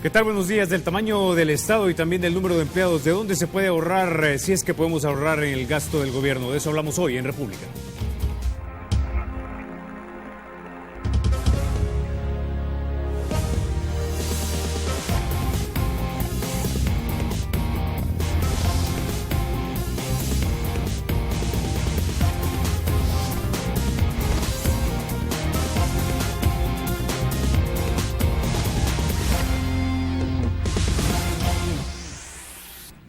¿Qué tal? Buenos días. Del tamaño del Estado y también del número de empleados, ¿de dónde se puede ahorrar, si es que podemos ahorrar en el gasto del gobierno? De eso hablamos hoy en República.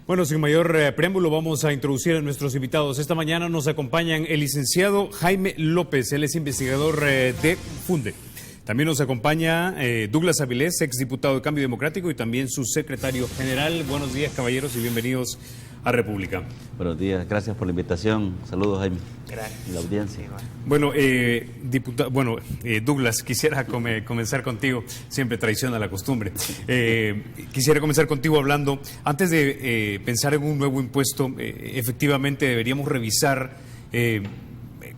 Bueno, sin mayor preámbulo, vamos a introducir a nuestros invitados. Esta mañana nos acompañan el licenciado Jaime López, él es investigador de FUNDE. También nos acompaña Douglas Avilés, exdiputado de Cambio Democrático y también su secretario general. Buenos días, caballeros, y bienvenidos a República. Buenos días, gracias por la invitación. Saludos, Jaime. Gracias. Y la audiencia. Bueno, Douglas, quisiera comenzar contigo. Siempre traiciona la costumbre. Quisiera comenzar contigo hablando, antes de pensar en un nuevo impuesto, efectivamente deberíamos revisar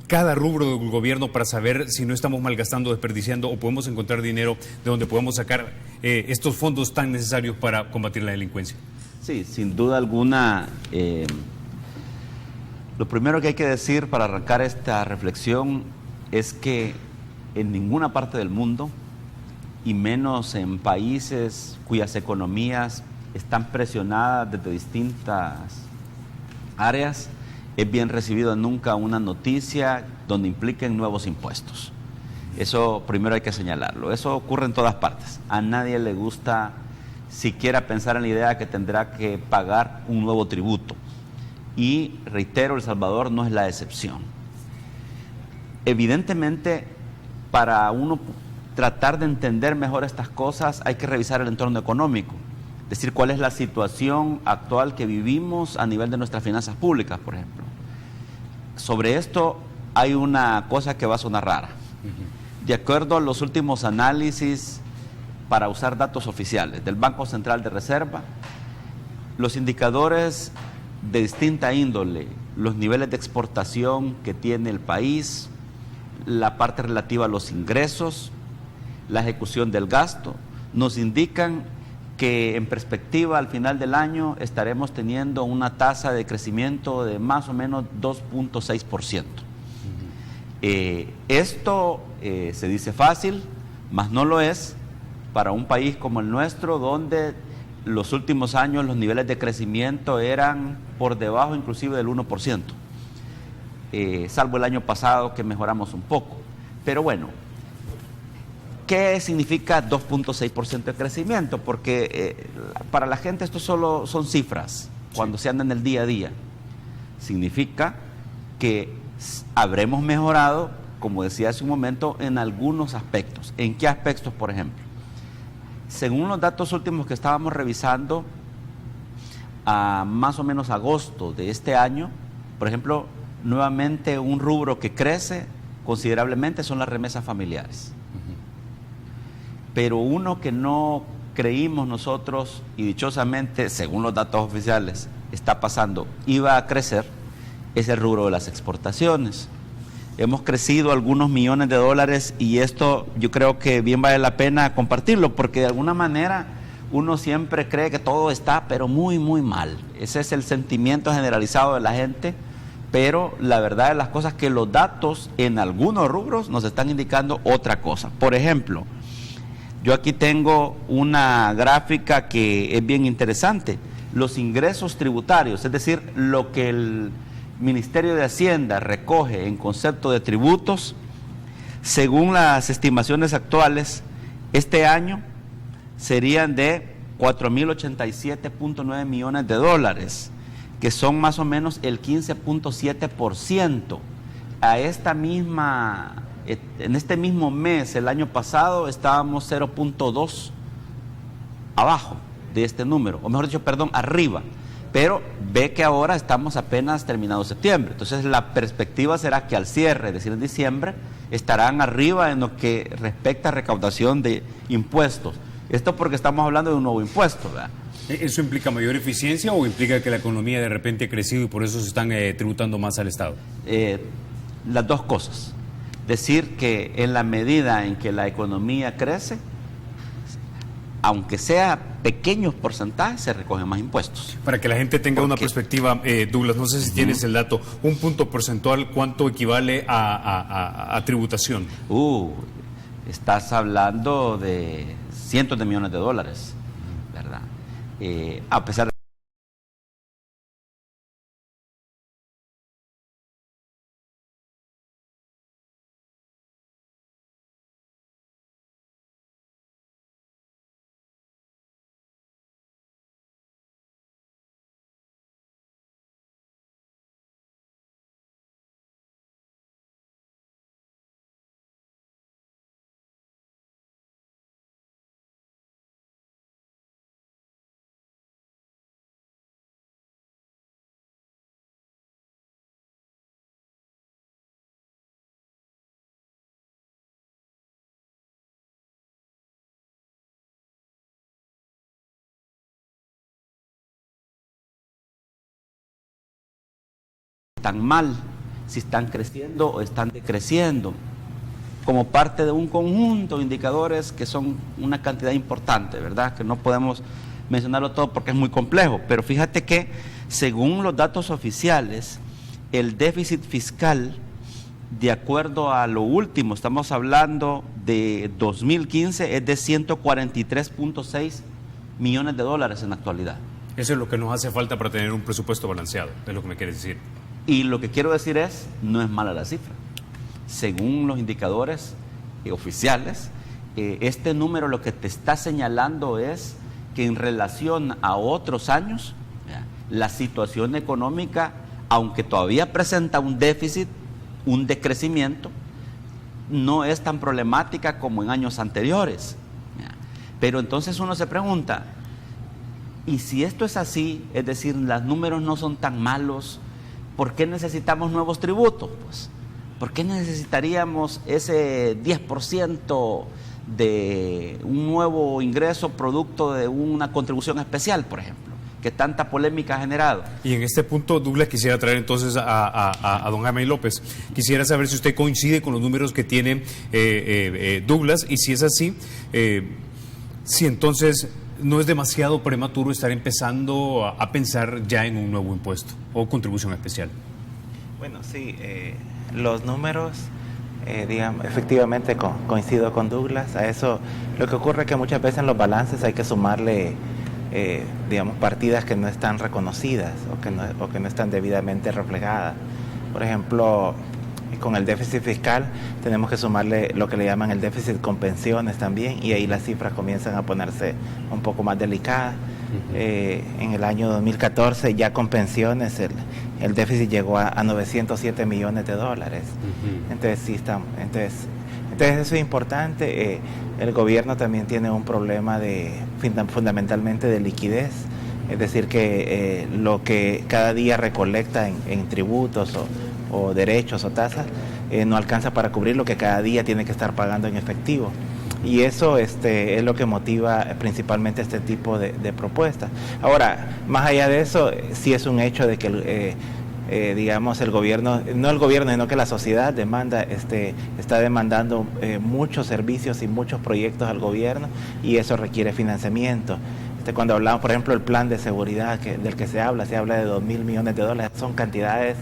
cada rubro del gobierno para saber si no estamos malgastando, desperdiciando o podemos encontrar dinero de donde podemos sacar estos fondos tan necesarios para combatir la delincuencia. Sí, sin duda alguna. Lo primero que hay que decir para arrancar esta reflexión es que en ninguna parte del mundo, y menos en países cuyas economías están presionadas desde distintas áreas, es bien recibido nunca una noticia donde impliquen nuevos impuestos. Eso primero hay que señalarlo. Eso ocurre en todas partes. A nadie le gusta siquiera pensar en la idea que tendrá que pagar un nuevo tributo. Y reitero, El Salvador no es la excepción. Evidentemente, para uno tratar de entender mejor estas cosas, hay que revisar el entorno económico. Es decir, cuál es la situación actual que vivimos a nivel de nuestras finanzas públicas, por ejemplo. Sobre esto hay una cosa que va a sonar rara. De acuerdo a los últimos análisis, para usar datos oficiales del Banco Central de Reserva, los indicadores de distinta índole, los niveles de exportación que tiene el país, la parte relativa a los ingresos, la ejecución del gasto, nos indican que en perspectiva al final del año estaremos teniendo una tasa de crecimiento de más o menos 2.6%. Esto se dice fácil, mas no lo es para un país como el nuestro, donde los últimos años los niveles de crecimiento eran por debajo inclusive del 1%, salvo el año pasado que mejoramos un poco. Pero bueno, ¿qué significa 2.6% de crecimiento? Porque para la gente esto solo son cifras cuando se anda en el día a día. Significa que habremos mejorado, como decía hace un momento, en algunos aspectos. ¿En qué aspectos, por ejemplo? Según los datos últimos que estábamos revisando, a más o menos agosto de este año, por ejemplo, nuevamente un rubro que crece considerablemente son las remesas familiares. Pero uno que no creímos nosotros, y dichosamente, según los datos oficiales, está pasando, iba a crecer, es el rubro de las exportaciones. Hemos crecido algunos millones de dólares y esto yo creo que bien vale la pena compartirlo, porque de alguna manera uno siempre cree que todo está pero muy muy mal. Ese es el sentimiento generalizado de la gente, pero la verdad de las cosas es que los datos en algunos rubros nos están indicando otra cosa. Por ejemplo, yo aquí tengo una gráfica que es bien interesante. Los ingresos tributarios, es decir, lo que el Ministerio de Hacienda recoge en concepto de tributos, según las estimaciones actuales, este año serían de 4.087.9 millones de dólares, que son más o menos el 15.7%. En este mismo mes, el año pasado, estábamos 0.2 abajo de este número, o mejor dicho, perdón, arriba. Pero ve que ahora estamos apenas terminado septiembre. Entonces la perspectiva será que al cierre, es decir, en diciembre, estarán arriba en lo que respecta a recaudación de impuestos. Esto porque estamos hablando de un nuevo impuesto, ¿verdad? ¿Eso implica mayor eficiencia o implica que la economía de repente ha crecido y por eso se están tributando más al Estado? Las dos cosas. Decir que en la medida en que la economía crece, aunque sea pequeños porcentajes, se recogen más impuestos. Para que la gente tenga una perspectiva, Douglas, no sé si tienes el dato, un punto porcentual, ¿cuánto equivale a tributación? Estás hablando de cientos de millones de dólares, ¿verdad? A pesar de tan mal, si están creciendo o están decreciendo, como parte de un conjunto de indicadores que son una cantidad importante, ¿verdad? Que no podemos mencionarlo todo porque es muy complejo, pero fíjate que según los datos oficiales, el déficit fiscal, de acuerdo a lo último, estamos hablando de 2015, es de 143.6 millones de dólares en la actualidad. Eso es lo que nos hace falta para tener un presupuesto balanceado, es lo que me quieres decir. Y lo que quiero decir es, no es mala la cifra. Según los indicadores oficiales, este número lo que te está señalando es que en relación a otros años, la situación económica, aunque todavía presenta un déficit, un decrecimiento, no es tan problemática como en años anteriores. Pero entonces uno se pregunta, ¿y si esto es así, es decir, los números no son tan malos, ¿por qué necesitamos nuevos tributos? Pues, ¿por qué necesitaríamos ese 10% de un nuevo ingreso producto de una contribución especial, por ejemplo, que tanta polémica ha generado? Y en este punto, Douglas, quisiera traer entonces a don Jaime López. Quisiera saber si usted coincide con los números que tiene Douglas, y si es así, si entonces no es demasiado prematuro estar empezando a pensar ya en un nuevo impuesto o contribución especial. Bueno, sí, los números, digamos, efectivamente coincido con Douglas. A eso lo que ocurre es que muchas veces en los balances hay que sumarle, digamos, partidas que no están reconocidas o que no están debidamente reflejadas. Por ejemplo, con el déficit fiscal tenemos que sumarle lo que le llaman el déficit con pensiones también, y ahí las cifras comienzan a ponerse un poco más delicadas. En el año 2014 ya con pensiones el déficit llegó a 907 millones de dólares. Entonces sí estamos, entonces eso es importante. El gobierno también tiene un problema fundamentalmente de liquidez, es decir que lo que cada día recolecta en tributos o derechos o tasas no alcanza para cubrir lo que cada día tiene que estar pagando en efectivo. Y eso es lo que motiva principalmente este tipo de propuestas. Ahora, más allá de eso, sí es un hecho de que digamos, el gobierno, no el gobierno, sino que la sociedad está demandando muchos servicios y muchos proyectos al gobierno, y eso requiere financiamiento. Cuando hablamos, por ejemplo, del plan de seguridad del que se habla de 2.000 millones de dólares, son cantidades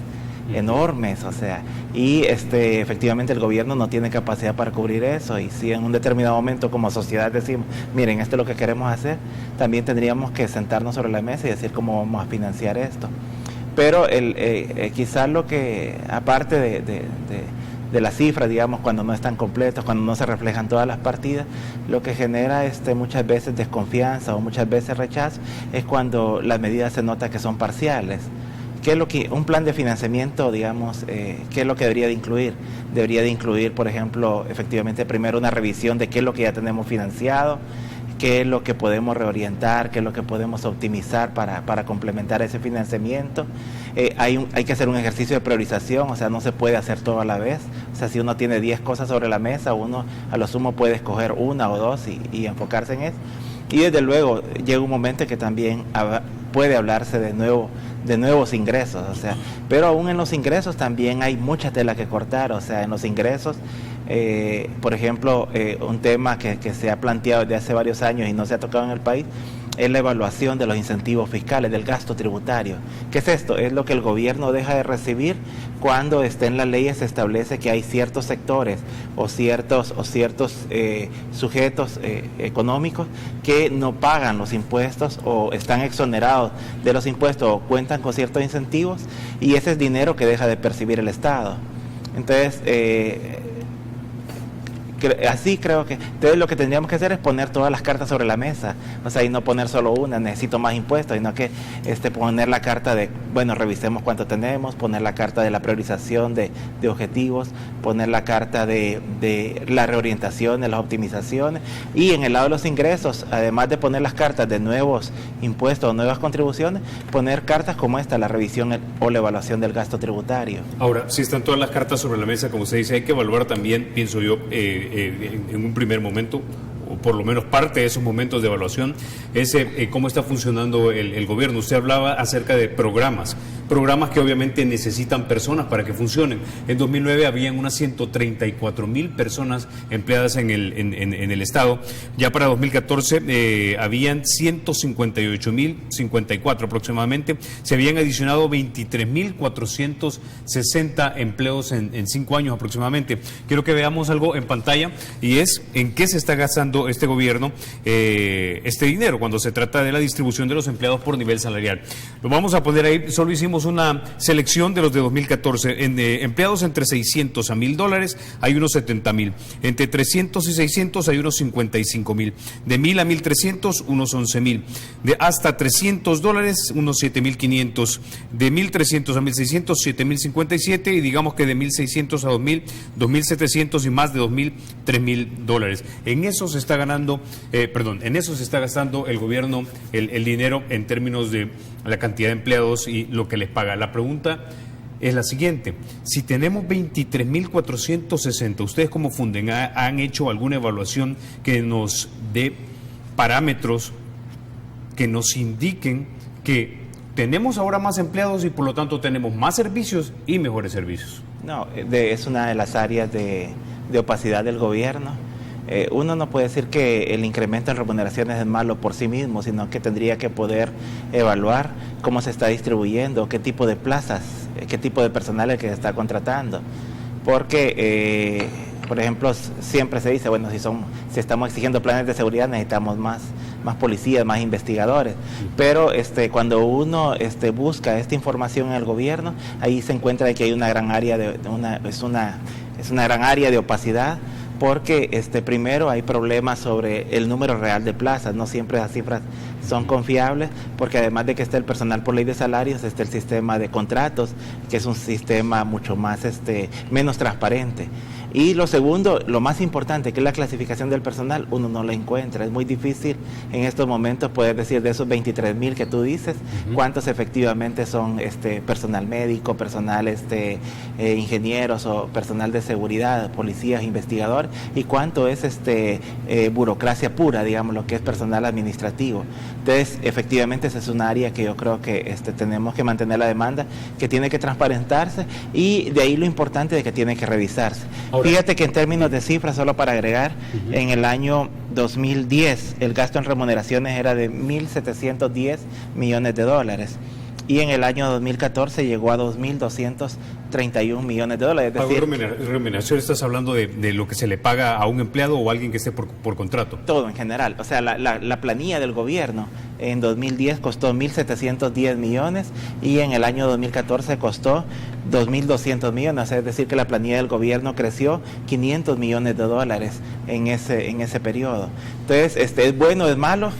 enormes, o sea, y efectivamente el gobierno no tiene capacidad para cubrir eso, y si en un determinado momento como sociedad decimos, miren, esto es lo que queremos hacer, también tendríamos que sentarnos sobre la mesa y decir cómo vamos a financiar esto. Pero quizás lo que, aparte de las cifras, digamos, cuando no están completos, cuando no se reflejan todas las partidas, lo que genera muchas veces desconfianza o muchas veces rechazo es cuando las medidas se nota que son parciales. ¿Qué es lo que un plan de financiamiento, digamos, qué es lo que debería de incluir? Debería de incluir, por ejemplo, efectivamente, primero una revisión de qué es lo que ya tenemos financiado, qué es lo que podemos reorientar, qué es lo que podemos optimizar para complementar ese financiamiento. Hay que hacer un ejercicio de priorización, o sea, no se puede hacer todo a la vez. O sea, si uno tiene 10 cosas sobre la mesa, uno a lo sumo puede escoger una o dos y enfocarse en eso. Y desde luego llega un momento que también puede hablarse de nuevos ingresos, o sea, pero aún en los ingresos también hay mucha tela que cortar, o sea, en los ingresos Por ejemplo, un tema que se ha planteado desde hace varios años y no se ha tocado en el país es la evaluación de los incentivos fiscales, del gasto tributario. ¿Qué es esto? Es lo que el gobierno deja de recibir cuando en las leyes se establece que hay ciertos sectores o ciertos sujetos económicos que no pagan los impuestos o están exonerados de los impuestos o cuentan con ciertos incentivos, y ese es dinero que deja de percibir el Estado. Entonces, así creo que entonces lo que tendríamos que hacer es poner todas las cartas sobre la mesa, o sea, y no poner solo una, necesito más impuestos, sino que poner la carta de, bueno, revisemos cuánto tenemos, poner la carta de la priorización de objetivos, poner la carta de la reorientación, de las optimizaciones, y en el lado de los ingresos, además de poner las cartas de nuevos impuestos o nuevas contribuciones, poner cartas como esta, la revisión o la evaluación del gasto tributario. Ahora, si están todas las cartas sobre la mesa, como usted dice, hay que evaluar también, pienso yo, en un primer momento, o por lo menos parte de esos momentos de evaluación, es cómo está funcionando el gobierno. Usted hablaba acerca de programas que obviamente necesitan personas para que funcionen. En 2009 habían unas 134,000 personas empleadas en el Estado. Ya para 2014 habían 158,054 aproximadamente. Se habían adicionado 23,460 empleos en 5 años aproximadamente. Quiero que veamos algo en pantalla, y es en qué se está gastando este gobierno este dinero cuando se trata de la distribución de los empleados por nivel salarial. Lo vamos a poner ahí. Solo hicimos una selección de los de 2014. En empleados entre 600 a $1,000 hay unos 70,000. Entre 300 y 600 hay unos 55,000. De 1,000 a 1,300 unos 11,000. De hasta $300 unos 7,500. De 1,300 a 1,600 7,057, y digamos que de 1,600 a 2,000 2,700, y más de 2,000 $3,000. En eso se está ganando, en eso se está gastando el gobierno el dinero en términos de la cantidad de empleados y lo que les paga. La pregunta es la siguiente: si tenemos 23,460, ¿ustedes como Funden han hecho alguna evaluación que nos dé parámetros que nos indiquen que tenemos ahora más empleados y por lo tanto tenemos más servicios y mejores servicios? No, es una de las áreas de opacidad del gobierno. Uno no puede decir que el incremento en remuneraciones es malo por sí mismo, sino que tendría que poder evaluar cómo se está distribuyendo, qué tipo de plazas, qué tipo de personal es el que se está contratando. Porque, por ejemplo, siempre se dice, bueno, si estamos exigiendo planes de seguridad, necesitamos más policías, más investigadores. Pero cuando uno busca esta información en el gobierno, ahí se encuentra que hay una gran área es una gran área de opacidad, porque primero hay problemas sobre el número real de plazas. No siempre las cifras son confiables, porque además de que está el personal por ley de salarios, está el sistema de contratos, que es un sistema mucho más menos transparente. Y lo segundo, lo más importante, que es la clasificación del personal, uno no la encuentra. Es muy difícil en estos momentos poder decir de esos 23,000 que tú dices, cuántos efectivamente son personal médico, personal ingenieros o personal de seguridad, policías, investigadores, y cuánto es burocracia pura, digamos, lo que es personal administrativo. Entonces, efectivamente, esa es un área que yo creo que tenemos que mantener la demanda, que tiene que transparentarse, y de ahí lo importante de que tiene que revisarse. Ahora, fíjate que en términos de cifras, solo para agregar, en el año 2010 el gasto en remuneraciones era de $1,710 millones, y en el año 2014 llegó a $2,231 millones. Es decir, remuneración, ¿estás hablando de lo que se le paga a un empleado o a alguien que esté por contrato? Todo en general. O sea, la planilla del gobierno en 2010 costó 1,710 millones, y en el año 2014 costó 2,200 millones. Es decir, que la planilla del gobierno creció $500 millones en ese periodo. Entonces, ¿es bueno, es malo?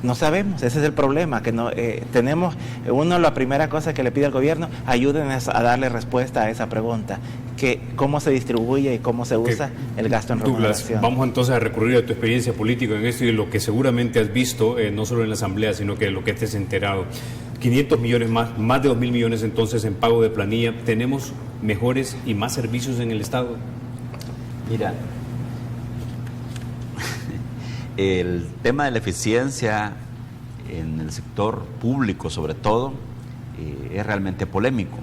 No sabemos, ese es el problema, que no tenemos. La primera cosa que le pide al gobierno, ayúdenos a darle respuesta a esa pregunta, que cómo se distribuye y cómo se usa el gasto en remuneración. Vamos entonces a recurrir a tu experiencia política en esto y lo que seguramente has visto, no solo en la Asamblea, sino que lo que te has enterado. 500 millones más de 2,000 millones entonces en pago de planilla. ¿Tenemos mejores y más servicios en el Estado? Mira, el tema de la eficiencia en el sector público, sobre todo, es realmente polémico.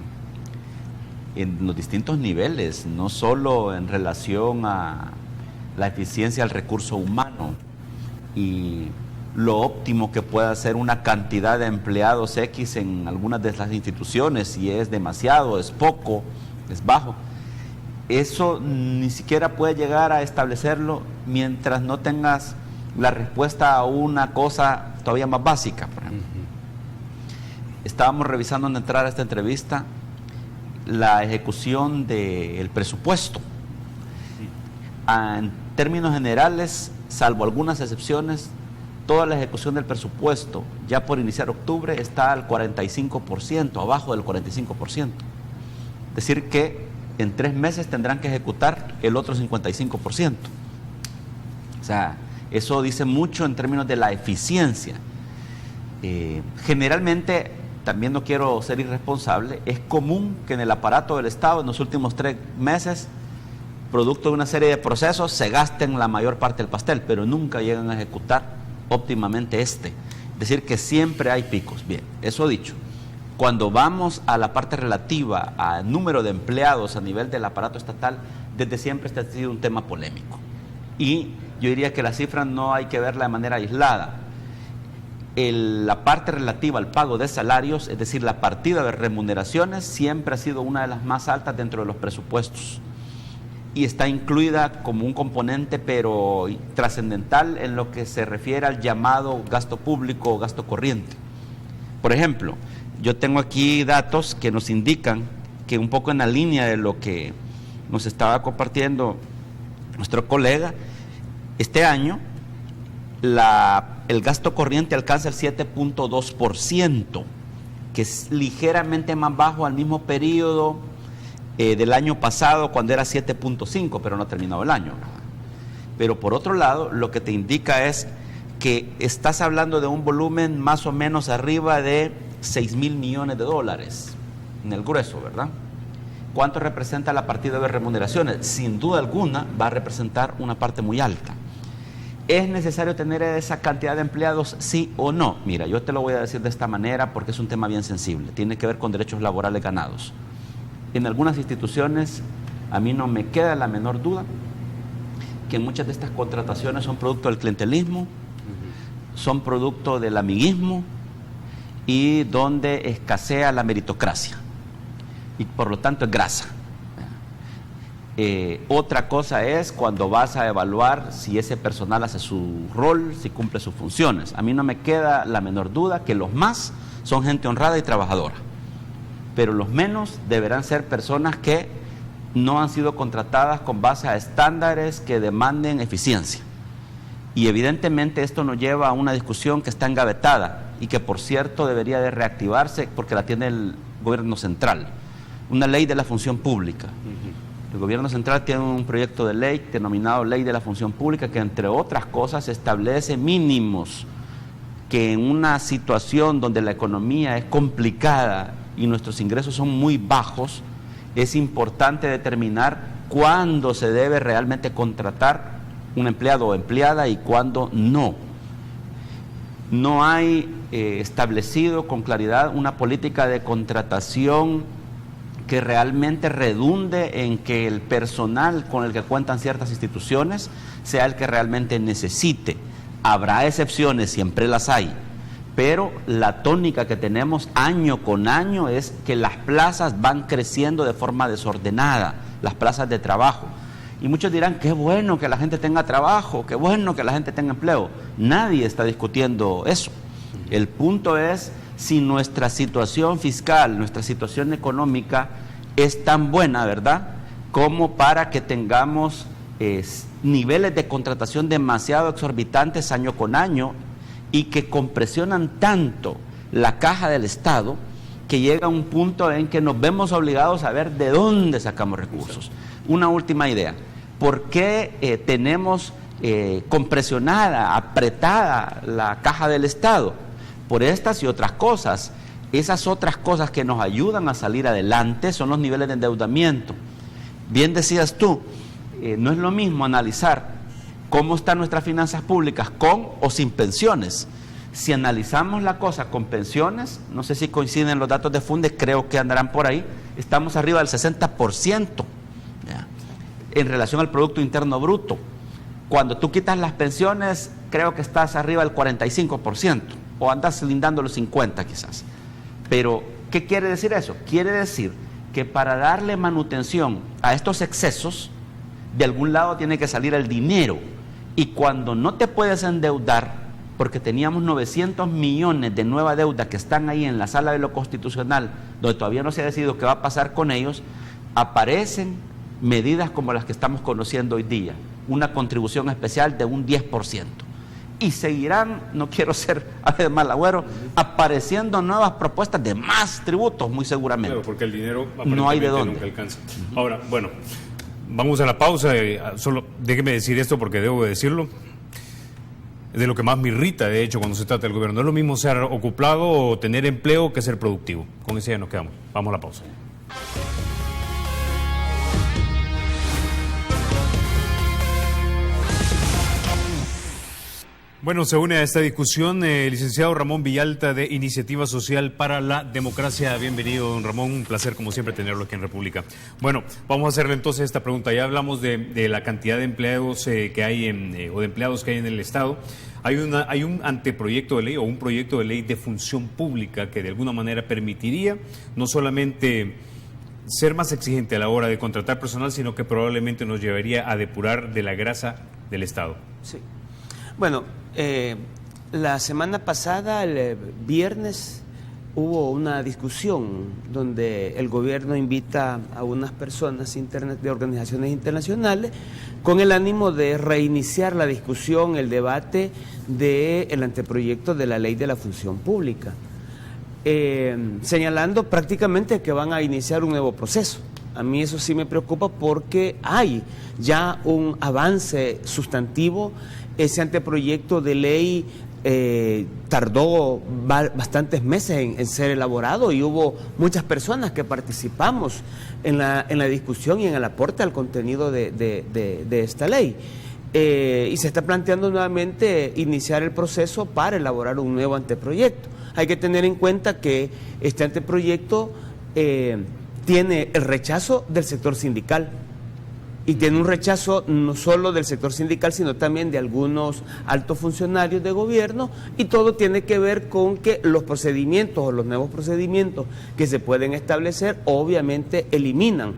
en los distintos niveles, no solo en relación a la eficiencia del recurso humano y lo óptimo que pueda ser una cantidad de empleados X en algunas de las instituciones, si es demasiado, es poco, es bajo. Eso ni siquiera puede llegar a establecerlo mientras no tengas la respuesta a una cosa todavía más básica. Por ejemplo, estábamos revisando en entrar a esta entrevista la ejecución del presupuesto. En términos generales, salvo algunas excepciones, toda la ejecución del presupuesto, ya por iniciar octubre, está al 45%, abajo del 45%. Es decir que en 3 meses tendrán que ejecutar el otro 55%. O sea, eso dice mucho en términos de la eficiencia. Generalmente, también no quiero ser irresponsable, es común que en el aparato del Estado en los últimos 3 meses, producto de una serie de procesos, se gasten la mayor parte del pastel, pero nunca llegan a ejecutar óptimamente Es decir, que siempre hay picos. Bien, eso dicho, cuando vamos a la parte relativa al número de empleados a nivel del aparato estatal, desde siempre este ha sido un tema polémico. Y yo diría que la cifra no hay que verla de manera aislada. La parte relativa al pago de salarios, es decir, la partida de remuneraciones, siempre ha sido una de las más altas dentro de los presupuestos. Y está incluida como un componente, pero trascendental en lo que se refiere al llamado gasto público o gasto corriente. Por ejemplo, yo tengo aquí datos que nos indican que un poco en la línea de lo que nos estaba compartiendo nuestro colega, este año el gasto corriente alcanza el 7.2%, que es ligeramente más bajo al mismo periodo del año pasado, cuando era 7.5, pero no ha terminado el año. Pero por otro lado, lo que te indica es que estás hablando de un volumen más o menos arriba de 6,000 millones de dólares en el grueso, ¿verdad? ¿Cuánto representa la partida de remuneraciones? Sin duda alguna va a representar una parte muy alta. ¿Es necesario tener esa cantidad de empleados, sí o no? Mira, yo te lo voy a decir de esta manera porque es un tema bien sensible, tiene que ver con derechos laborales ganados. En algunas instituciones, a mí no me queda la menor duda que muchas de estas contrataciones son producto del clientelismo, son producto del amiguismo y donde escasea la meritocracia y por lo tanto es grasa. Otra cosa es cuando vas a evaluar si ese personal hace su rol, si cumple sus funciones. A mí no me queda la menor duda que los más son gente honrada y trabajadora, pero los menos deberán ser personas que no han sido contratadas con base a estándares que demanden eficiencia. Y evidentemente esto nos lleva a una discusión que está engavetada y que por cierto debería de reactivarse porque la tiene el gobierno central, una ley de la función pública. El gobierno central tiene un proyecto de ley denominado Ley de la Función Pública que entre otras cosas establece mínimos que en una situación donde la economía es complicada y nuestros ingresos son muy bajos, es importante determinar cuándo se debe realmente contratar un empleado o empleada y cuándo no. No hay establecido con claridad una política de contratación que realmente redunde en que el personal con el que cuentan ciertas instituciones sea el que realmente necesite. Habrá excepciones, siempre las hay, pero la tónica que tenemos año con año es que las plazas van creciendo de forma desordenada, las plazas de trabajo. Y muchos dirán, qué bueno que la gente tenga trabajo, qué bueno que la gente tenga empleo. Nadie está discutiendo eso. El punto es si nuestra situación fiscal, nuestra situación económica es tan buena, ¿verdad?, como para que tengamos niveles de contratación demasiado exorbitantes año con año y que compresionan tanto la caja del Estado que llega a un punto en que nos vemos obligados a ver de dónde sacamos recursos. Una última idea, ¿por qué tenemos compresionada, apretada la caja del Estado? Por estas y otras cosas. Esas otras cosas que nos ayudan a salir adelante son los niveles de endeudamiento. Bien decías tú, no es lo mismo analizar cómo están nuestras finanzas públicas con o sin pensiones. Si analizamos la cosa con pensiones, no sé si coinciden los datos de Funde, creo que andarán por ahí, estamos arriba del 60%, ¿ya?, en relación al Producto Interno Bruto. Cuando tú quitas las pensiones, creo que estás arriba del 45%, o andas lindando los 50% quizás. Pero, ¿qué quiere decir eso? Quiere decir que para darle manutención a estos excesos, de algún lado tiene que salir el dinero. Y cuando no te puedes endeudar, porque teníamos 900 millones de nueva deuda que están ahí en la sala de lo constitucional, donde todavía no se ha decidido qué va a pasar con ellos, aparecen medidas como las que estamos conociendo hoy día, una contribución especial de un 10%. Y seguirán, no quiero ser mal agüero, apareciendo nuevas propuestas de más tributos, muy seguramente. Claro, porque el dinero no hay de dónde. Nunca alcanza. Ahora, bueno, vamos a la pausa. Solo déjeme decir esto porque debo de decirlo. Es de lo que más me irrita, de hecho, cuando se trata del gobierno. No es lo mismo ser ocupado o tener empleo que ser productivo. Con eso ya nos quedamos. Vamos a la pausa. Bueno, se une a esta discusión el licenciado Ramón Villalta de Iniciativa Social para la Democracia. Bienvenido, don Ramón. Un placer, como siempre, tenerlo aquí en República. Bueno, vamos a hacerle entonces esta pregunta. Ya hablamos de la cantidad de empleados que hay o de empleados que hay en el Estado. Hay un anteproyecto de ley o un proyecto de ley de función pública que de alguna manera permitiría no solamente ser más exigente a la hora de contratar personal, sino que probablemente nos llevaría a depurar de la grasa del Estado. Sí. Bueno, la semana pasada, el viernes, hubo una discusión donde el gobierno invita a unas personas de organizaciones internacionales con el ánimo de reiniciar la discusión, el debate del anteproyecto de la ley de la función pública, señalando prácticamente que van a iniciar un nuevo proceso. A mí eso sí me preocupa porque hay ya un avance sustantivo. Ese anteproyecto de ley tardó bastantes meses en ser elaborado y hubo muchas personas que participamos en la discusión y en el aporte al contenido de esta ley. Y se está planteando nuevamente iniciar el proceso para elaborar un nuevo anteproyecto. Hay que tener en cuenta que este anteproyecto tiene el rechazo del sector sindical. Y tiene un rechazo no solo del sector sindical, sino también de algunos altos funcionarios de gobierno, y todo tiene que ver con que los procedimientos o los nuevos procedimientos que se pueden establecer obviamente eliminan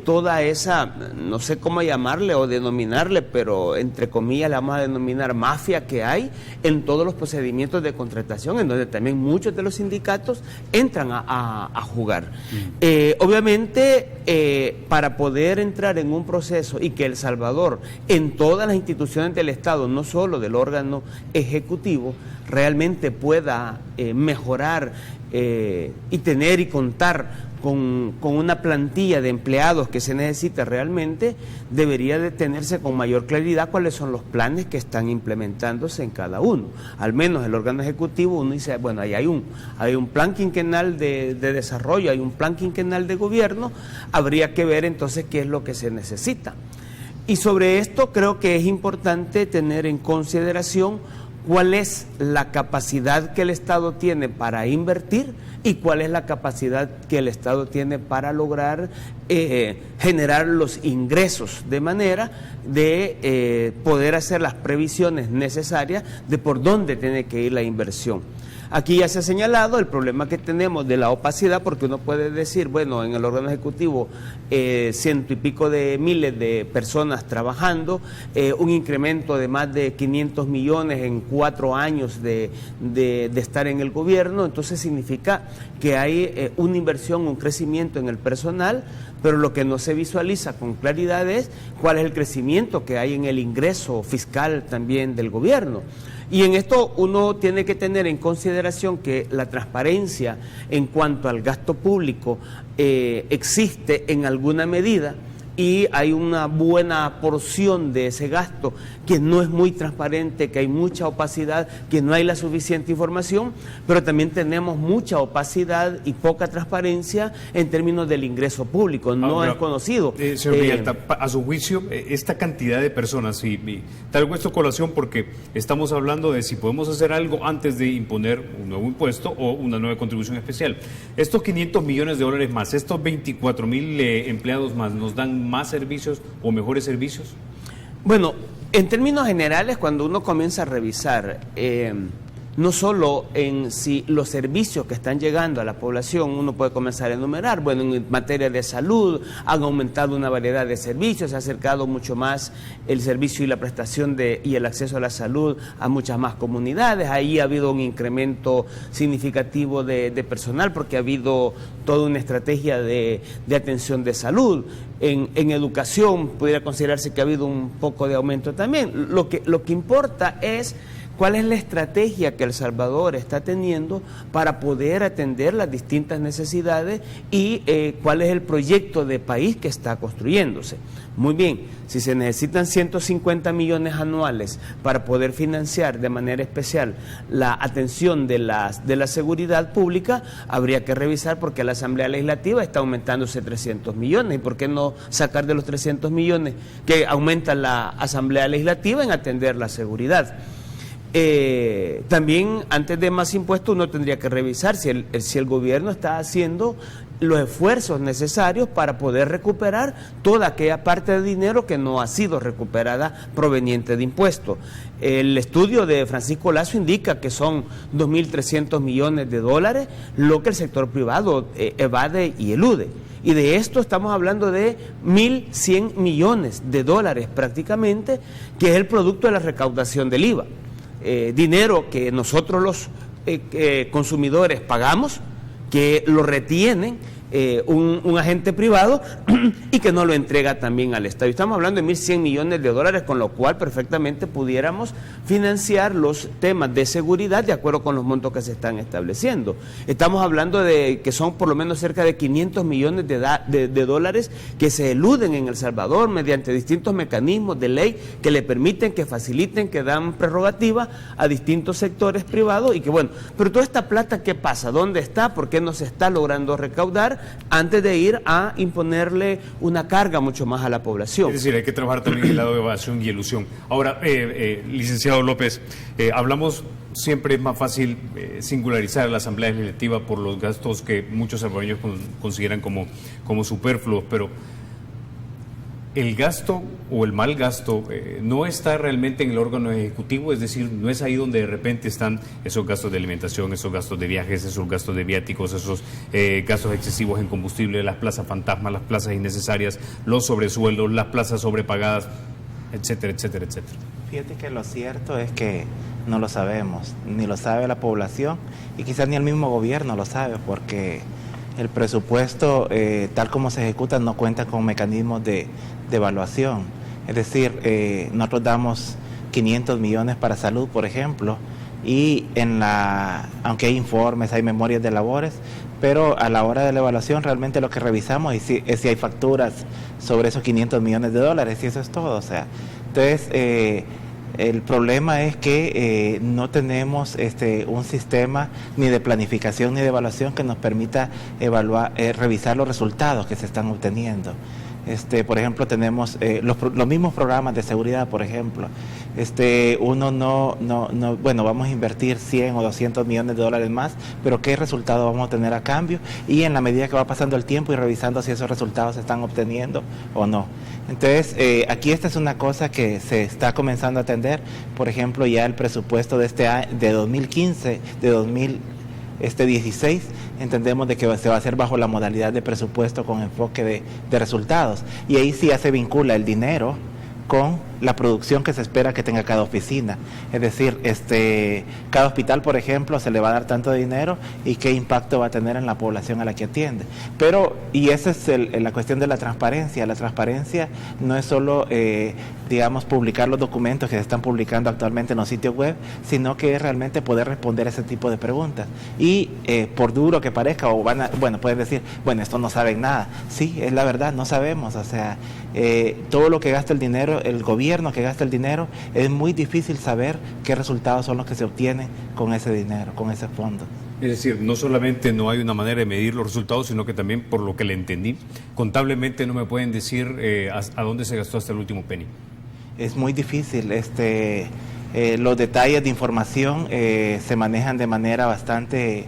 toda esa, no sé cómo llamarle o denominarle, pero entre comillas le vamos a denominar mafia que hay en todos los procedimientos de contratación, en donde también muchos de los sindicatos entran a jugar. Obviamente, para poder entrar en un proceso y que El Salvador, en todas las instituciones del Estado, no solo del órgano ejecutivo, realmente pueda mejorar y tener y contar con una plantilla de empleados que se necesita realmente, debería de tenerse con mayor claridad cuáles son los planes que están implementándose en cada uno. Al menos el órgano ejecutivo, uno dice, bueno, ahí hay un plan quinquenal de desarrollo, hay un plan quinquenal de gobierno, habría que ver entonces qué es lo que se necesita. Y sobre esto creo que es importante tener en consideración cuál es la capacidad que el Estado tiene para invertir y cuál es la capacidad que el Estado tiene para lograr generar los ingresos de manera de poder hacer las previsiones necesarias de por dónde tiene que ir la inversión. Aquí ya se ha señalado el problema que tenemos de la opacidad, porque uno puede decir, bueno, en el órgano ejecutivo 100 y pico de miles de personas trabajando, un incremento de más de 500 millones en 4 años de estar en el gobierno, entonces significa que hay una inversión, un crecimiento en el personal, pero lo que no se visualiza con claridad es cuál es el crecimiento que hay en el ingreso fiscal también del gobierno. Y en esto uno tiene que tener en consideración que la transparencia en cuanto al gasto público existe en alguna medida, y hay una buena porción de ese gasto que no es muy transparente, que hay mucha opacidad, que no hay la suficiente información, pero también tenemos mucha opacidad y poca transparencia en términos del ingreso público, no es conocido. Señor Villalta, a su juicio, esta cantidad de personas, y traigo esto a colación porque estamos hablando de si podemos hacer algo antes de imponer un nuevo impuesto o una nueva contribución especial. Estos 500 millones de dólares más, estos 24,000 empleados más, ¿nos dan más servicios o mejores servicios? Bueno, en términos generales, cuando uno comienza a revisar no solo en si los servicios que están llegando a la población, uno puede comenzar a enumerar, bueno, en materia de salud han aumentado una variedad de servicios, se ha acercado mucho más el servicio y la prestación y el acceso a la salud a muchas más comunidades, ahí ha habido un incremento significativo de personal porque ha habido toda una estrategia de atención de salud. En educación pudiera considerarse que ha habido un poco de aumento también. Lo que importa es ¿cuál es la estrategia que El Salvador está teniendo para poder atender las distintas necesidades y cuál es el proyecto de país que está construyéndose? Muy bien, si se necesitan 150 millones anuales para poder financiar de manera especial la atención de la seguridad pública, habría que revisar por qué la Asamblea Legislativa está aumentándose 300 millones y por qué no sacar de los 300 millones que aumenta la Asamblea Legislativa en atender la seguridad. También antes de más impuestos uno tendría que revisar si el gobierno está haciendo los esfuerzos necesarios para poder recuperar toda aquella parte de dinero que no ha sido recuperada proveniente de impuestos. El estudio de Francisco Lazo indica que son 2.300 millones de dólares lo que el sector privado evade y elude. Y de esto estamos hablando de 1.100 millones de dólares prácticamente, que es el producto de la recaudación del IVA. Dinero que nosotros los consumidores pagamos, que lo retienen un agente privado y que no lo entrega también al Estado. Estamos hablando de 1.100 millones de dólares, con lo cual perfectamente pudiéramos financiar los temas de seguridad de acuerdo con los montos que se están estableciendo. Estamos hablando de que son por lo menos cerca de 500 millones de dólares que se eluden en El Salvador mediante distintos mecanismos de ley que le permiten, que faciliten, que dan prerrogativa a distintos sectores privados y que bueno, pero toda esta plata, ¿qué pasa? ¿Dónde está? ¿Por qué no se está logrando recaudar antes de ir a imponerle una carga mucho más a la población? Es decir, hay que trabajar también el lado de evasión y elusión. Ahora, licenciado López, hablamos, siempre es más fácil singularizar a la Asamblea Legislativa por los gastos que muchos salvadoreños consideran como superfluos, pero el gasto o el mal gasto no está realmente en el órgano ejecutivo, es decir, no es ahí donde de repente están esos gastos de alimentación, esos gastos de viajes, esos gastos de viáticos, esos gastos excesivos en combustible, las plazas fantasmas, las plazas innecesarias, los sobresueldos, las plazas sobrepagadas, etcétera, etcétera, etcétera. Fíjate que lo cierto es que no lo sabemos, ni lo sabe la población y quizás ni el mismo gobierno lo sabe, porque el presupuesto tal como se ejecuta no cuenta con mecanismos de evaluación. Es decir, nosotros damos 500 millones para salud, por ejemplo, y aunque hay informes, hay memorias de labores, pero a la hora de la evaluación realmente lo que revisamos es si hay facturas sobre esos 500 millones de dólares y eso es todo. O sea, entonces el problema es que no tenemos un sistema ni de planificación ni de evaluación que nos permita revisar los resultados que se están obteniendo. Por ejemplo, tenemos los mismos programas de seguridad, por ejemplo. Uno bueno, vamos a invertir 100 o 200 millones de dólares más, pero ¿qué resultado vamos a tener a cambio? Y en la medida que va pasando el tiempo y revisando si esos resultados se están obteniendo o no. Entonces, aquí esta es una cosa que se está comenzando a atender. Por ejemplo, ya el presupuesto de este año, de 2015, de 2016, entendemos de que se va a hacer bajo la modalidad de presupuesto con enfoque de resultados. Y ahí sí ya se vincula el dinero con la producción que se espera que tenga cada oficina. Es decir, cada hospital, por ejemplo, se le va a dar tanto dinero y qué impacto va a tener en la población a la que atiende. Y esa es la cuestión de la transparencia. La transparencia no es solo, publicar los documentos que se están publicando actualmente en los sitios web, sino que es realmente poder responder ese tipo de preguntas. Y por duro que parezca, pueden decir, bueno, esto no saben nada. Sí, es la verdad, no sabemos. O sea, todo lo que gasta el dinero, el gobierno que gasta el dinero, es muy difícil saber qué resultados son los que se obtienen con ese dinero, con ese fondo. Es decir, no solamente no hay una manera de medir los resultados, sino que también, por lo que le entendí, contablemente no me pueden decir a dónde se gastó hasta el último penny. Es muy difícil. Los detalles de información se manejan de manera bastante,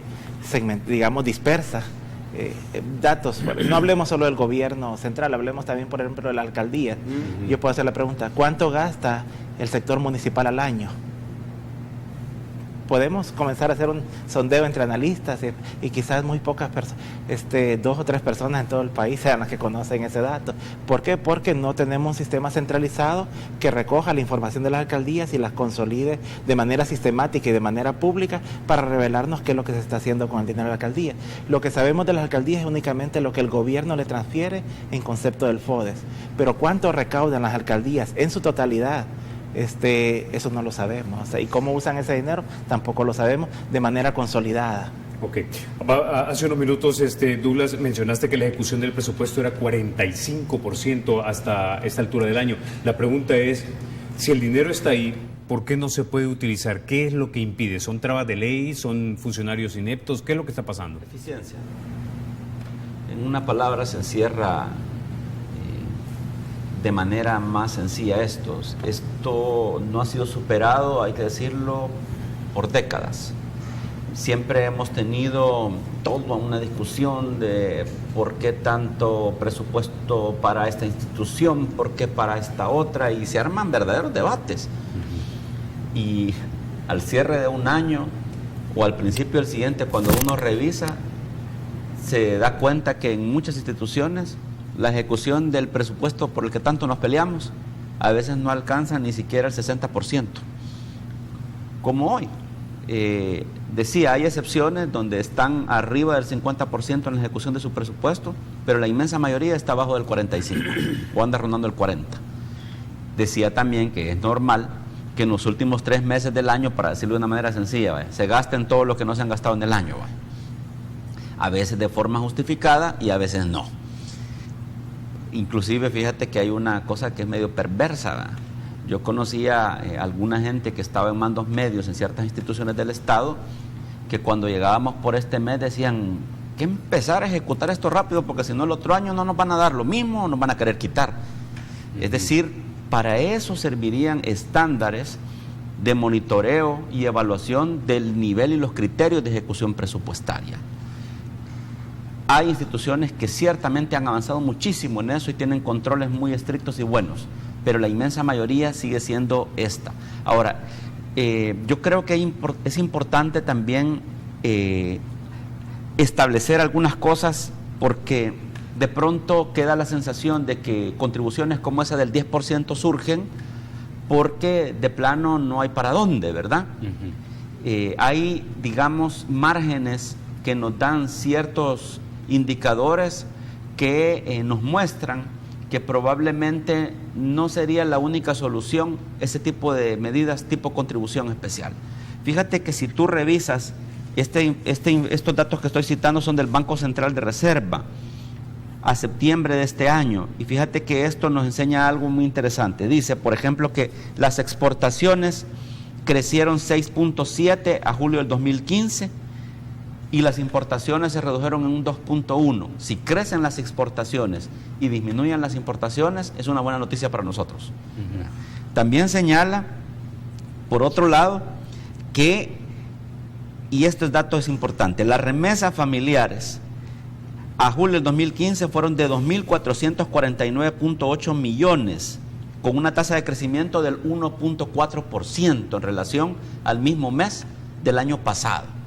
digamos, dispersa. Datos, no hablemos solo del gobierno central, hablemos también, por ejemplo, de la alcaldía. Yo puedo hacer la pregunta, ¿cuánto gasta el sector municipal al año? Podemos comenzar a hacer un sondeo entre analistas y quizás muy pocas personas, 2 o 3 personas en todo el país sean las que conocen ese dato. ¿Por qué? Porque no tenemos un sistema centralizado que recoja la información de las alcaldías y las consolide de manera sistemática y de manera pública para revelarnos qué es lo que se está haciendo con el dinero de la alcaldía. Lo que sabemos de las alcaldías es únicamente lo que el gobierno le transfiere en concepto del FODES, pero cuánto recaudan las alcaldías en su totalidad, eso no lo sabemos. Y cómo usan ese dinero tampoco lo sabemos de manera consolidada. Ok. Hace unos minutos, Douglas, mencionaste que la ejecución del presupuesto era 45% hasta esta altura del año. La pregunta es, si el dinero está ahí, ¿por qué no se puede utilizar? ¿Qué es lo que impide? ¿Son trabas de ley? ¿Son funcionarios ineptos? ¿Qué es lo que está pasando? Eficiencia. En una palabra se encierra de manera más sencilla esto. Esto no ha sido superado, hay que decirlo, por décadas. Siempre hemos tenido toda una discusión de por qué tanto presupuesto para esta institución, por qué para esta otra, y se arman verdaderos debates. Y al cierre de un año o al principio del siguiente, cuando uno revisa, se da cuenta que en muchas instituciones la ejecución del presupuesto por el que tanto nos peleamos a veces no alcanza ni siquiera el 60%. Como hoy. Decía, hay excepciones donde están arriba del 50% en la ejecución de su presupuesto, pero la inmensa mayoría está abajo del 45% o anda rondando el 40%. Decía también que es normal que en los últimos 3 meses del año, para decirlo de una manera sencilla, se gasten todo lo que no se han gastado en el año. A veces de forma justificada y a veces no. Inclusive fíjate que hay una cosa que es medio perversa, ¿verdad? Yo conocía alguna gente que estaba en mandos medios en ciertas instituciones del Estado, que cuando llegábamos por este mes decían que empezar a ejecutar esto rápido, porque si no el otro año no nos van a dar lo mismo o nos van a querer quitar. Es decir, para eso servirían estándares de monitoreo y evaluación del nivel y los criterios de ejecución presupuestaria. Hay instituciones que ciertamente han avanzado muchísimo en eso y tienen controles muy estrictos y buenos, pero la inmensa mayoría sigue siendo esta. Ahora, yo creo que es importante también establecer algunas cosas, porque de pronto queda la sensación de que contribuciones como esa del 10% surgen porque de plano no hay para dónde, ¿verdad? Hay, digamos, márgenes que nos dan ciertos indicadores que nos muestran que probablemente no sería la única solución ese tipo de medidas tipo contribución especial. Fíjate que si tú revisas, estos datos que estoy citando son del Banco Central de Reserva a septiembre de este año, y fíjate que esto nos enseña algo muy interesante. Dice, por ejemplo, que las exportaciones crecieron 6.7 a julio del 2015 y las importaciones se redujeron en un 2.1. Si crecen las exportaciones y disminuyen las importaciones, es una buena noticia para nosotros. También señala, por otro lado, que, y este dato es importante, las remesas familiares a julio del 2015 fueron de 2.449.8 millones, con una tasa de crecimiento del 1.4% en relación al mismo mes del año pasado.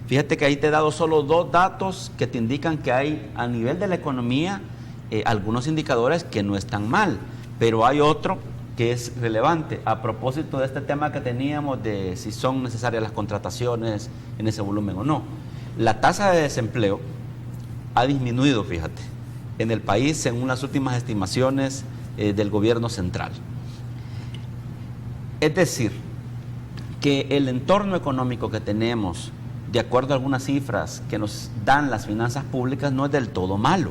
Fíjate que ahí te he dado solo 2 datos que te indican que hay a nivel de la economía algunos indicadores que no están mal, pero hay otro que es relevante a propósito de este tema que teníamos de si son necesarias las contrataciones en ese volumen o no. La tasa de desempleo ha disminuido, fíjate, en el país según las últimas estimaciones del gobierno central. Es decir, que el entorno económico que tenemos, de acuerdo a algunas cifras que nos dan las finanzas públicas, no es del todo malo.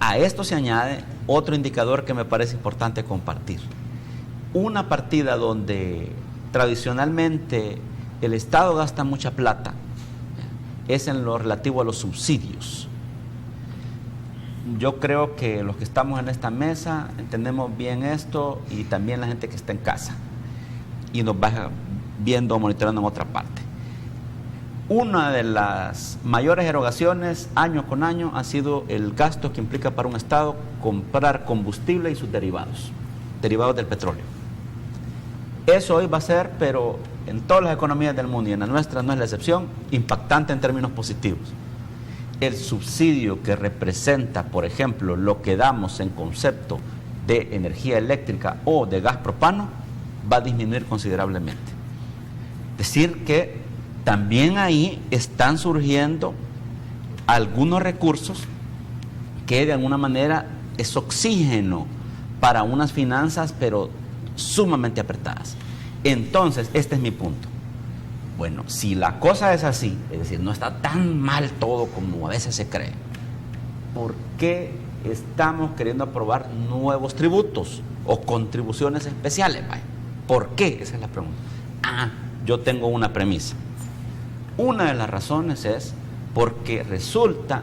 A esto se añade otro indicador que me parece importante compartir. Una partida donde tradicionalmente el Estado gasta mucha plata es en lo relativo a los subsidios. Yo creo que los que estamos en esta mesa entendemos bien esto, y también la gente que está en casa y nos va viendo o monitoreando en otra parte. Una de las mayores erogaciones año con año ha sido el gasto que implica para un Estado comprar combustible y sus derivados del petróleo. Eso hoy va a ser, pero en todas las economías del mundo, y en la nuestra no es la excepción, impactante en términos positivos. El subsidio que representa, por ejemplo, lo que damos en concepto de energía eléctrica o de gas propano, va a disminuir considerablemente. Decir que también ahí están surgiendo algunos recursos que de alguna manera es oxígeno para unas finanzas, pero sumamente apretadas. Entonces, este es mi punto. Bueno, si la cosa es así, es decir, no está tan mal todo como a veces se cree, ¿por qué estamos queriendo aprobar nuevos tributos o contribuciones especiales? ¿Por qué? Esa es la pregunta. Yo tengo una premisa. Una de las razones es porque resulta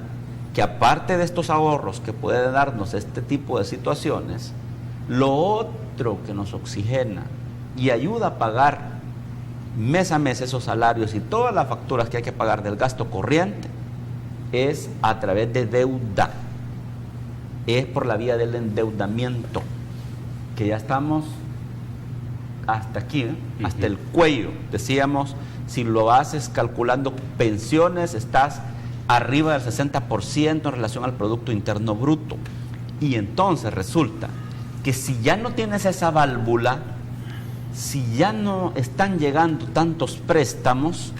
que aparte de estos ahorros que puede darnos este tipo de situaciones, lo otro que nos oxigena y ayuda a pagar mes a mes esos salarios y todas las facturas que hay que pagar del gasto corriente es a través de deuda, es por la vía del endeudamiento, que ya estamos hasta aquí, hasta el cuello. Decíamos, si lo haces calculando pensiones, estás arriba del 60% en relación al Producto Interno Bruto. Y entonces resulta que si ya no tienes esa válvula, si ya no están llegando tantos préstamos,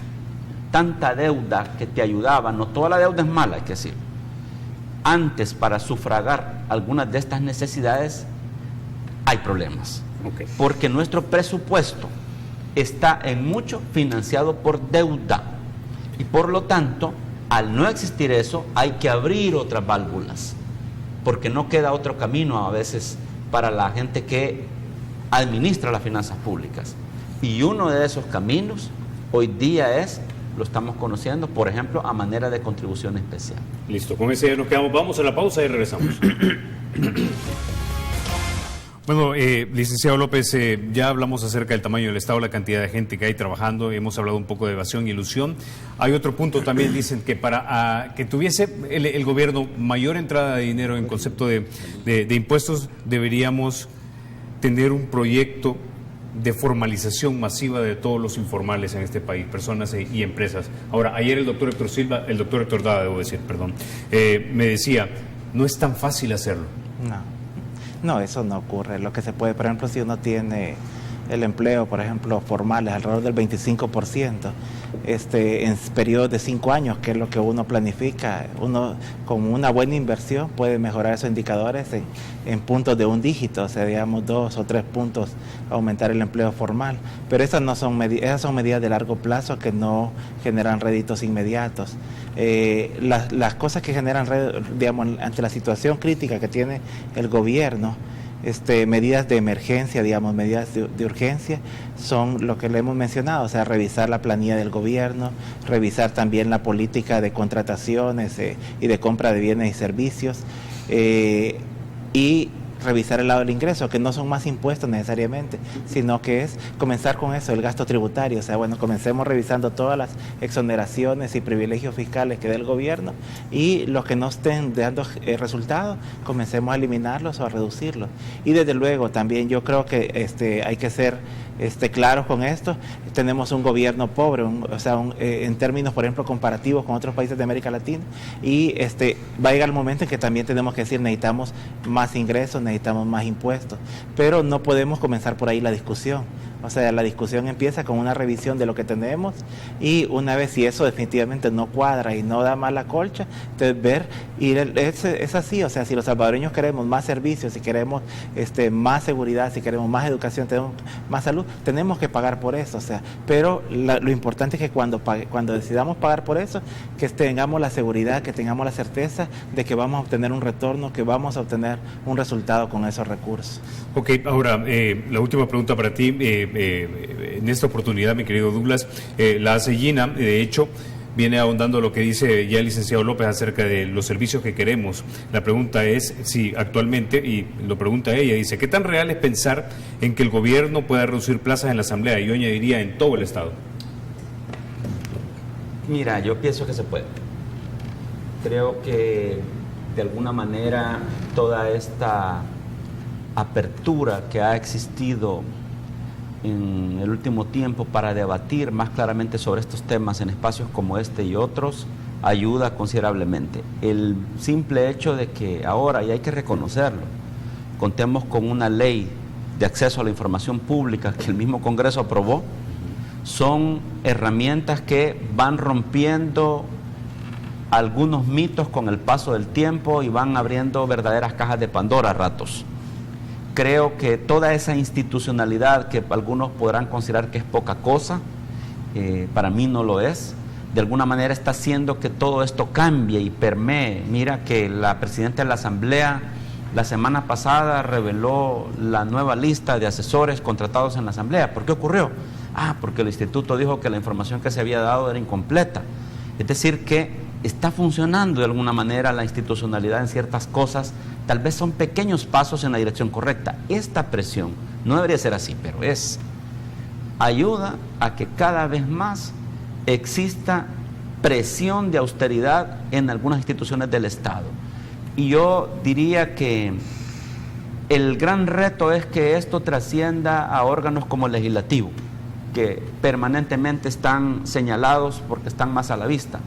tanta deuda que te ayudaba, no toda la deuda es mala, hay que decir, antes para sufragar algunas de estas necesidades, hay problemas. Okay. Porque nuestro presupuesto está en mucho financiado por deuda, y por lo tanto, al no existir eso, hay que abrir otras válvulas, porque no queda otro camino a veces para la gente que administra las finanzas públicas. Y uno de esos caminos hoy día lo estamos conociendo, por ejemplo, a manera de contribución especial. Listo, con ese ya nos quedamos. Vamos a la pausa y regresamos. Bueno, licenciado López, ya hablamos acerca del tamaño del Estado, la cantidad de gente que hay trabajando, hemos hablado un poco de evasión y ilusión. Hay otro punto también, dicen que para que tuviese el gobierno mayor entrada de dinero en concepto de impuestos, deberíamos tener un proyecto de formalización masiva de todos los informales en este país, personas y empresas. Ahora, ayer el doctor Héctor Dada, debo decir, perdón, me decía, no es tan fácil hacerlo. No, eso no ocurre. Lo que se puede, por ejemplo, si uno tiene el empleo, por ejemplo, formales, alrededor del 25%, en periodos de 5 años, que es lo que uno planifica, uno con una buena inversión puede mejorar esos indicadores en puntos de un dígito, o sea, digamos 2 o 3 puntos, aumentar el empleo formal. Pero esas son medidas de largo plazo que no generan réditos inmediatos. Las cosas que generan, digamos, ante la situación crítica que tiene el gobierno, medidas de emergencia, digamos, medidas de urgencia, son lo que le hemos mencionado, o sea, revisar la planilla del gobierno, revisar también la política de contrataciones y de compra de bienes y servicios, y revisar el lado del ingreso, que no son más impuestos necesariamente, sino que es comenzar con eso, el gasto tributario. O sea, bueno, comencemos revisando todas las exoneraciones y privilegios fiscales que da el gobierno, y los que no estén dando resultados, comencemos a eliminarlos o a reducirlos. Y desde luego también yo creo que hay que ser claros con esto. Tenemos un gobierno pobre, en términos, por ejemplo, comparativos con otros países de América Latina, y va a llegar el momento en que también tenemos que decir, necesitamos más ingresos, necesitamos más impuestos, pero no podemos comenzar por ahí la discusión. O sea, la discusión empieza con una revisión de lo que tenemos y una vez si eso definitivamente no cuadra y no da más la colcha, entonces ver, y es así, o sea, si los salvadoreños queremos más servicios, si queremos más seguridad, si queremos más educación, tenemos más salud, tenemos que pagar por eso, o sea, pero lo importante es que cuando decidamos pagar por eso, que tengamos la seguridad, que tengamos la certeza de que vamos a obtener un retorno, que vamos a obtener un resultado con esos recursos. Ok, ahora, la última pregunta para ti. En esta oportunidad, mi querido Douglas, la ACEGINA, de hecho, viene ahondando lo que dice ya el licenciado López acerca de los servicios que queremos. La pregunta es si actualmente, y lo pregunta ella, dice, ¿qué tan real es pensar en que el gobierno pueda reducir plazas en la Asamblea? Y yo añadiría en todo el Estado. Mira, yo pienso que se puede. Creo que de alguna manera toda esta apertura que ha existido en el último tiempo para debatir más claramente sobre estos temas en espacios como este y otros ayuda considerablemente. El simple hecho de que ahora, y hay que reconocerlo, contemos con una ley de acceso a la información pública que el mismo Congreso aprobó, son herramientas que van rompiendo algunos mitos con el paso del tiempo y van abriendo verdaderas cajas de Pandora a ratos. Creo que toda esa institucionalidad que algunos podrán considerar que es poca cosa, para mí no lo es, de alguna manera está haciendo que todo esto cambie y permee. Mira que la presidenta de la Asamblea la semana pasada reveló la nueva lista de asesores contratados en la Asamblea. ¿Por qué ocurrió? Porque el instituto dijo que la información que se había dado era incompleta. Es decir, que está funcionando de alguna manera la institucionalidad en ciertas cosas. Tal vez son pequeños pasos en la dirección correcta. Esta presión no debería ser así, pero ayuda a que cada vez más exista presión de austeridad en algunas instituciones del Estado. Y yo diría que el gran reto es que esto trascienda a órganos como el legislativo, que permanentemente están señalados porque están más a la vista.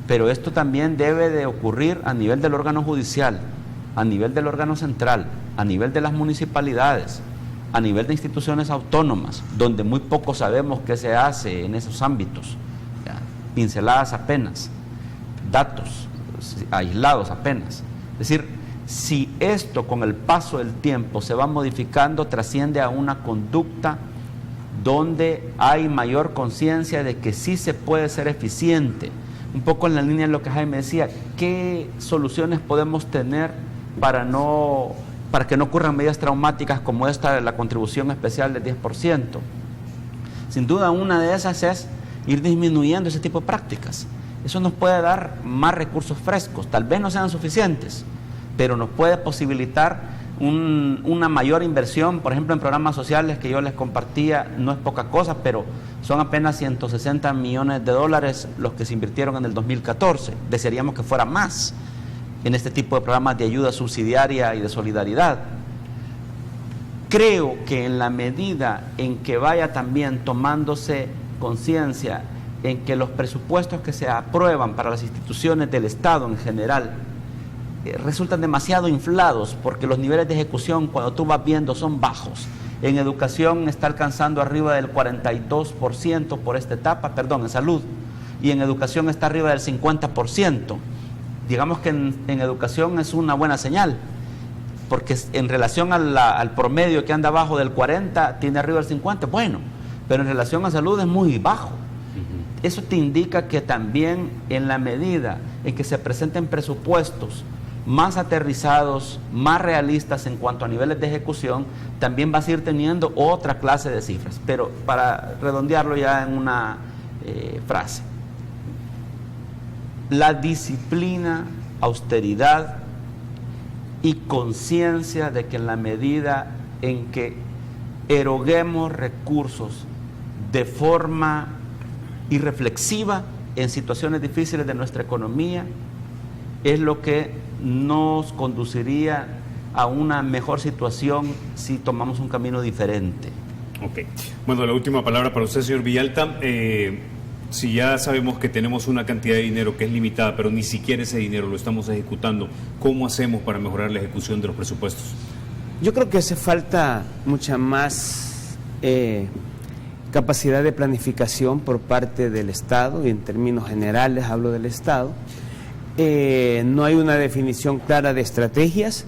Pero esto también debe de ocurrir a nivel del órgano judicial, a nivel del órgano central, a nivel de las municipalidades, a nivel de instituciones autónomas, donde muy poco sabemos qué se hace en esos ámbitos, pinceladas apenas, datos aislados apenas. Es decir, si esto con el paso del tiempo se va modificando, trasciende a una conducta donde hay mayor conciencia de que sí se puede ser eficiente. Un poco en la línea de lo que Jaime decía, ¿qué soluciones podemos tener para que no ocurran medidas traumáticas como esta de la contribución especial del 10%? Sin duda una de esas es ir disminuyendo ese tipo de prácticas. Eso nos puede dar más recursos frescos, tal vez no sean suficientes, pero nos puede posibilitar una mayor inversión, por ejemplo en programas sociales que yo les compartía, no es poca cosa, pero son apenas 160 millones de dólares los que se invirtieron en el 2014. Desearíamos que fuera más en este tipo de programas de ayuda subsidiaria y de solidaridad. Creo que en la medida en que vaya también tomándose conciencia en que los presupuestos que se aprueban para las instituciones del Estado en general resultan demasiado inflados porque los niveles de ejecución, cuando tú vas viendo, son bajos. En educación está alcanzando arriba del 42% por esta etapa, en salud, y en educación está arriba del 50%. Digamos que en educación es una buena señal, porque en relación al promedio que anda abajo del 40, tiene arriba del 50, bueno, pero en relación a salud es muy bajo. Eso te indica que también en la medida en que se presenten presupuestos más aterrizados, más realistas en cuanto a niveles de ejecución, también vas a ir teniendo otra clase de cifras. Pero para redondearlo ya en una frase, la disciplina, austeridad y conciencia de que en la medida en que eroguemos recursos de forma irreflexiva en situaciones difíciles de nuestra economía, es lo que nos conduciría a una mejor situación si tomamos un camino diferente. Ok. Bueno, la última palabra para usted, señor Villalta. Si ya sabemos que tenemos una cantidad de dinero que es limitada, pero ni siquiera ese dinero lo estamos ejecutando, ¿cómo hacemos para mejorar la ejecución de los presupuestos? Yo creo que hace falta mucha más capacidad de planificación por parte del Estado, y en términos generales hablo del Estado. No hay una definición clara de estrategias.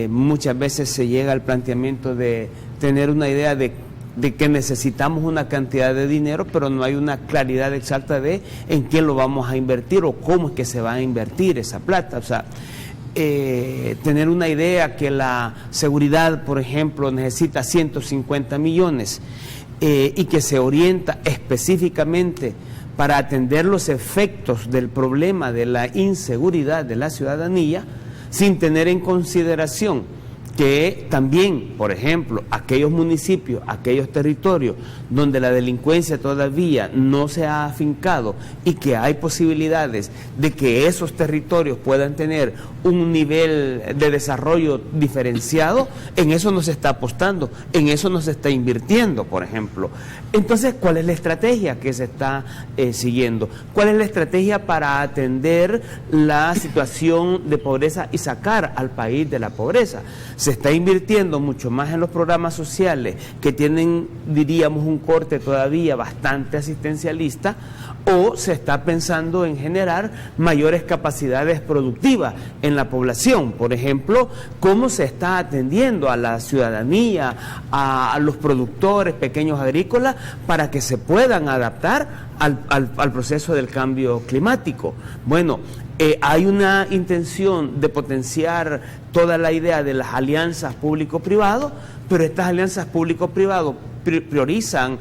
Muchas veces se llega al planteamiento de tener una idea de que necesitamos una cantidad de dinero, pero no hay una claridad exacta de en quién lo vamos a invertir o cómo es que se va a invertir esa plata. O sea, tener una idea que la seguridad, por ejemplo, necesita 150 millones y que se orienta específicamente para atender los efectos del problema de la inseguridad de la ciudadanía, sin tener en consideración que también, por ejemplo, aquellos municipios, aquellos territorios donde la delincuencia todavía no se ha afincado y que hay posibilidades de que esos territorios puedan tener un nivel de desarrollo diferenciado, en eso no se está apostando, en eso no se está invirtiendo, por ejemplo. Entonces, ¿cuál es la estrategia que se está siguiendo? ¿Cuál es la estrategia para atender la situación de pobreza y sacar al país de la pobreza? Se está invirtiendo mucho más en los programas sociales que tienen, diríamos, un corte todavía bastante asistencialista, o se está pensando en generar mayores capacidades productivas en la población. Por ejemplo, cómo se está atendiendo a la ciudadanía, a los productores pequeños agrícolas, para que se puedan adaptar al proceso del cambio climático. Bueno, hay una intención de potenciar toda la idea de las alianzas público-privado, pero estas alianzas público-privado priorizan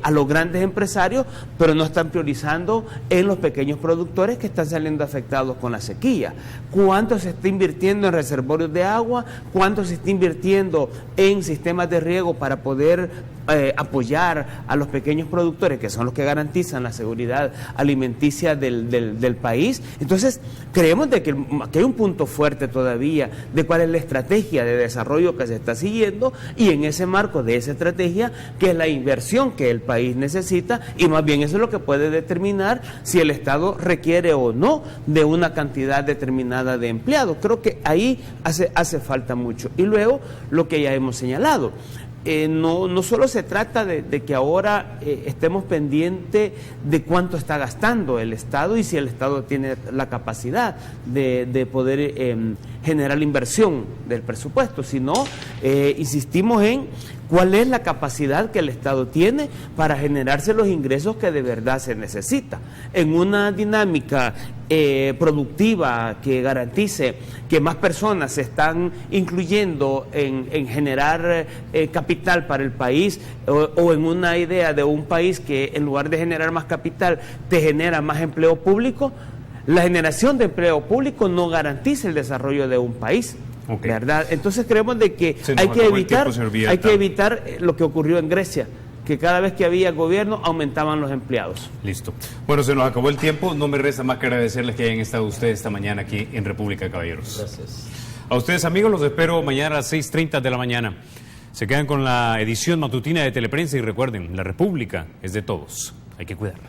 a los grandes empresarios, pero no están priorizando en los pequeños productores que están saliendo afectados con la sequía. ¿Cuánto se está invirtiendo en reservorios de agua? ¿Cuánto se está invirtiendo en sistemas de riego para poder apoyar a los pequeños productores, que son los que garantizan la seguridad alimenticia del país? Entonces, creemos de que hay un punto fuerte todavía de cuál es la estrategia de desarrollo que se está siguiendo, y en ese marco de esa estrategia, que es la inversión que el país necesita, y más bien eso es lo que puede determinar si el Estado requiere o no de una cantidad determinada de empleados. Creo que ahí hace falta mucho. Y luego, lo que ya hemos señalado, no solo se trata de que ahora estemos pendientes de cuánto está gastando el Estado y si el Estado tiene la capacidad de poder generar la inversión del presupuesto, sino insistimos en cuál es la capacidad que el Estado tiene para generarse los ingresos que de verdad se necesita. En una dinámica productiva que garantice que más personas se están incluyendo en generar capital para el país, o en una idea de un país que en lugar de generar más capital te genera más empleo público, la generación de empleo público no garantiza el desarrollo de un país. Okay. ¿Verdad? Entonces creemos de que hay que evitar lo que ocurrió en Grecia, que cada vez que había gobierno aumentaban los empleados. Listo. Bueno, se nos acabó el tiempo. No me resta más que agradecerles que hayan estado ustedes esta mañana aquí en República de Caballeros. Gracias. A ustedes, amigos, los espero mañana a las 6:30 de la mañana. Se quedan con la edición matutina de Teleprensa y recuerden, la República es de todos. Hay que cuidarla.